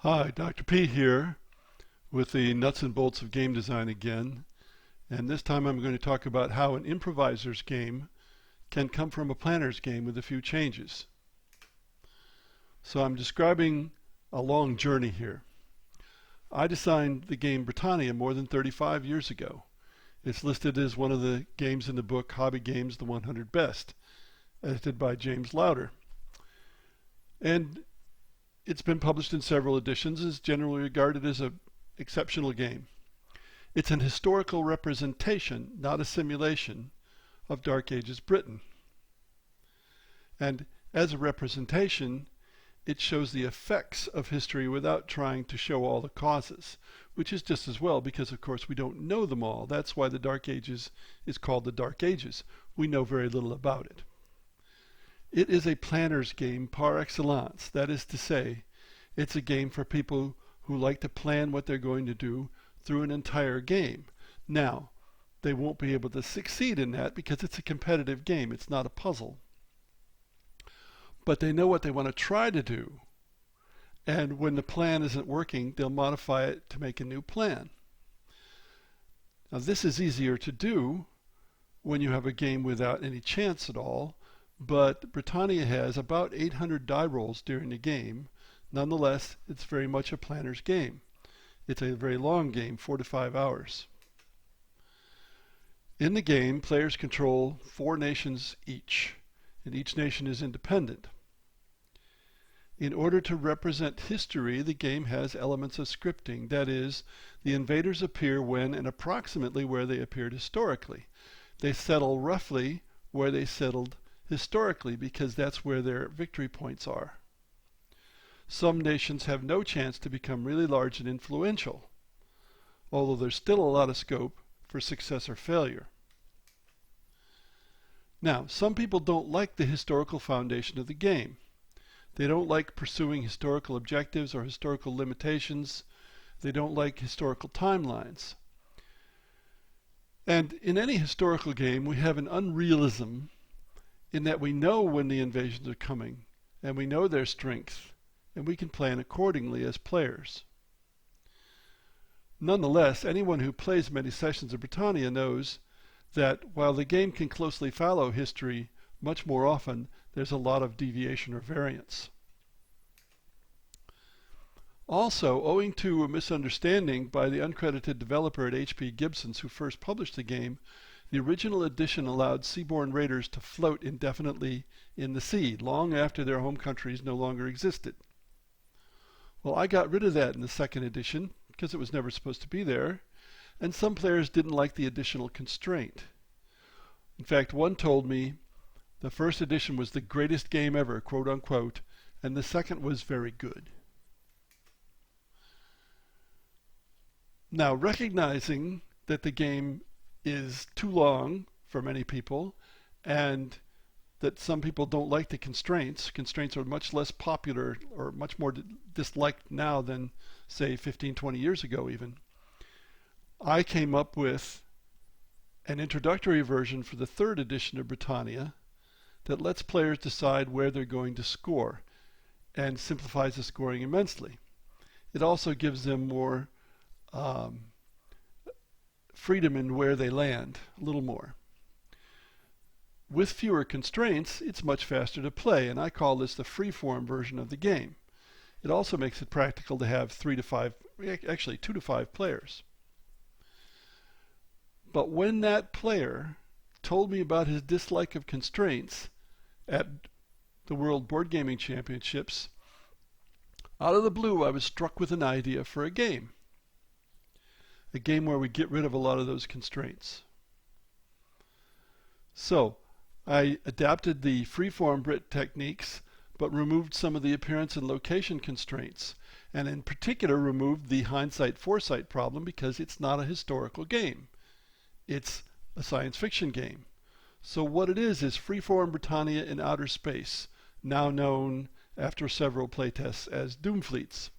Hi, Dr. P here with the nuts and bolts of game design again. And this time I'm going to talk about how an improviser's game can come from a planner's game with a few changes. So I'm describing a long journey here. I designed the game Britannia more than 35 years ago. It's listed as one of the games in the book Hobby Games, the 100 Best, edited by James Lauder. And it's been published in several editions, is generally regarded as an exceptional game. It's an historical representation, not a simulation, of Dark Ages Britain. And as a representation, it shows the effects of history without trying to show all the causes, which is just as well because, of course, we don't know them all. That's why the Dark Ages is called the Dark Ages. We know very little about it. It is a planner's game par excellence. That is to say, it's a game for people who like to plan what they're going to do through an entire game. Now, they won't be able to succeed in that because it's a competitive game. It's not a puzzle. But they know what they want to try to do. And when the plan isn't working, they'll modify it to make a new plan. Now, this is easier to do when you have a game without any chance at all. But Britannia has about 800 die rolls during the game. Nonetheless, it's very much a planner's game. It's a very long game, 4 to 5 hours. In the game, players control 4 nations each, and each nation is independent. In order to represent history, the game has elements of scripting. That is, the invaders appear when and approximately where they appeared historically. They settle roughly where they settled historically because that's where their victory points are. Some nations have no chance to become really large and influential, although there's still a lot of scope for success or failure. Now, some people don't like the historical foundation of the game. They don't like pursuing historical objectives or historical limitations. They don't like historical timelines. And in any historical game, we have an unrealism in that we know when the invasions are coming, and we know their strength, and we can plan accordingly as players. Nonetheless, anyone who plays many sessions of Britannia knows that while the game can closely follow history, much more often there's a lot of deviation or variance. Also, owing to a misunderstanding by the uncredited developer at H.P. Gibson's who first published the game, the original edition allowed seaborne raiders to float indefinitely in the sea, long after their home countries no longer existed. Well, I got rid of that in the second edition, because it was never supposed to be there, and some players didn't like the additional constraint. In fact, one told me the first edition was the greatest game ever, quote unquote, and the second was very good. Now, recognizing that the game is too long for many people, and that some people don't like the constraints. Constraints are much less popular or much more disliked now than, say, 15, 20 years ago even. I came up with an introductory version for the third edition of Britannia that lets players decide where they're going to score and simplifies the scoring immensely. It also gives them more freedom in where they land, a little more. With fewer constraints, it's much faster to play, and I call this the freeform version of the game. It also makes it practical to have 2 to 5 players. But when that player told me about his dislike of constraints at the World Board Gaming Championships, out of the blue I was struck with an idea for a game. A game where we get rid of a lot of those constraints. So, I adapted the freeform Brit techniques, but removed some of the appearance and location constraints, and in particular removed the hindsight-foresight problem because it's not a historical game. It's a science fiction game. So what it is freeform Britannia in outer space, now known after several playtests as Doomfleets.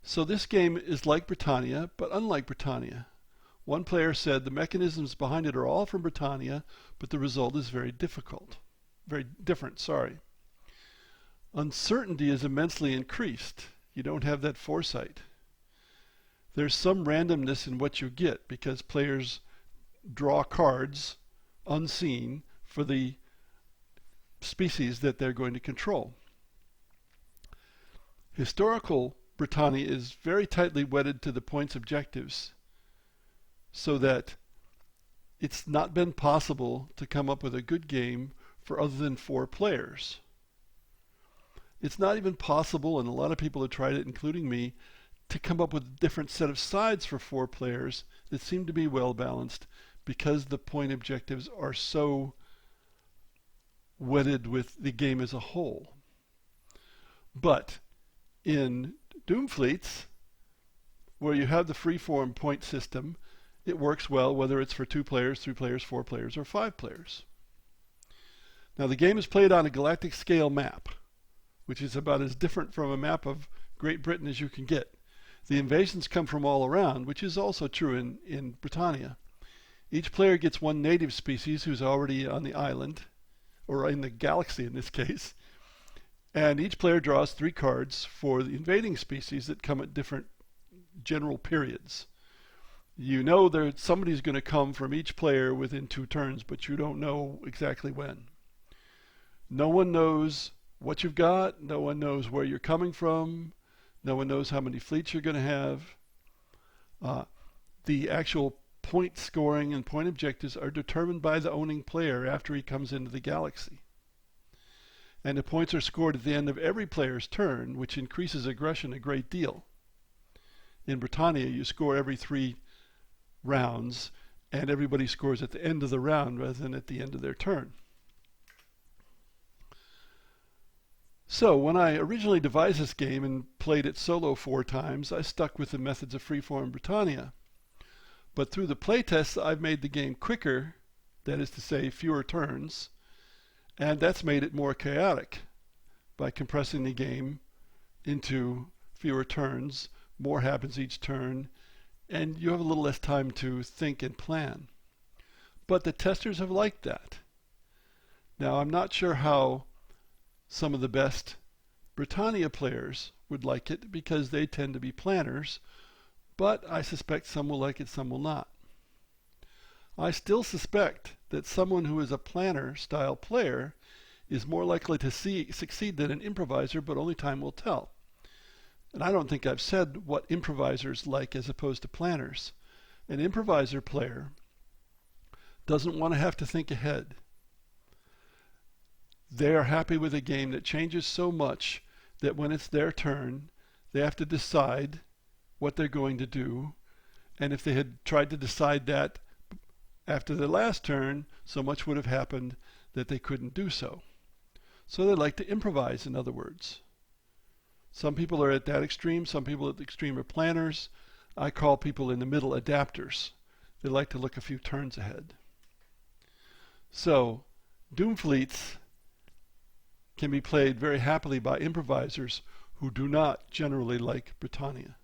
So this game is like Britannia, but unlike Britannia. One player said the mechanisms behind it are all from Britannia, but the result is very different. Uncertainty is immensely increased. You don't have that foresight. There's some randomness in what you get because players draw cards unseen for the species that they're going to control. Historical Britannia is very tightly wedded to the point's objectives, so that it's not been possible to come up with a good game for other than 4 players. It's not even possible, and a lot of people have tried it, including me, to come up with a different set of sides for 4 players that seem to be well balanced because the point objectives are so wedded with the game as a whole. But in Doomfleets, where you have the free-form point system, it works well whether it's for 2 players, 3 players, 4 players, or 5 players. Now the game is played on a galactic scale map, which is about as different from a map of Great Britain as you can get. The invasions come from all around, which is also true in Britannia. Each player gets 1 native species who's already on the island, or in the galaxy in this case, and each player draws 3 cards for the invading species that come at different general periods. You know that somebody's going to come from each player within 2 turns, but you don't know exactly when. No one knows what you've got, no one knows where you're coming from, no one knows how many fleets you're going to have. The actual point scoring and point objectives are determined by the owning player after he comes into the galaxy. And the points are scored at the end of every player's turn, which increases aggression a great deal. In Britannia, you score every 3 rounds, and everybody scores at the end of the round rather than at the end of their turn. So when I originally devised this game and played it solo 4 times, I stuck with the methods of freeform Britannia. But through the playtests, I've made the game quicker, that is to say, fewer turns, and that's made it more chaotic by compressing the game into fewer turns. More happens each turn, and you have a little less time to think and plan. But the testers have liked that. Now, I'm not sure how some of the best Britannia players would like it because they tend to be planners, but I suspect some will like it, some will not. I still suspect that someone who is a planner style player is more likely to succeed than an improviser, but only time will tell. And I don't think I've said what improvisers like as opposed to planners. An improviser player doesn't want to have to think ahead. They are happy with a game that changes so much that when it's their turn, they have to decide what they're going to do. And if they had tried to decide that after the last turn, so much would have happened that they couldn't do so. So they like to improvise, in other words. Some people are at that extreme, some people at the extreme are planners. I call people in the middle adapters. They like to look a few turns ahead. So, Doomfleets can be played very happily by improvisers who do not generally like Britannia.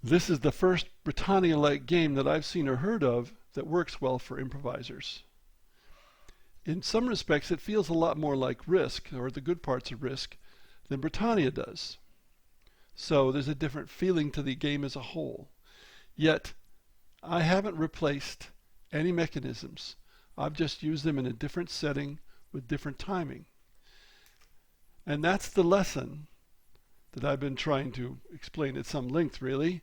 This is the first Britannia-like game that I've seen or heard of that works well for improvisers. In some respects, it feels a lot more like Risk, or the good parts of Risk, than Britannia does. So there's a different feeling to the game as a whole. Yet, I haven't replaced any mechanisms. I've just used them in a different setting with different timing. And that's the lesson that I've been trying to explain at some length, really.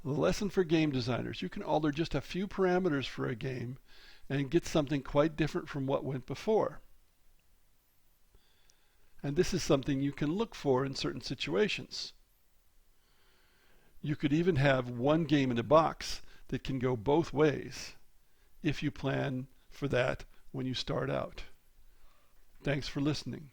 The lesson for game designers. You can alter just a few parameters for a game and get something quite different from what went before. And this is something you can look for in certain situations. You could even have one game in a box that can go both ways if you plan for that when you start out. Thanks for listening.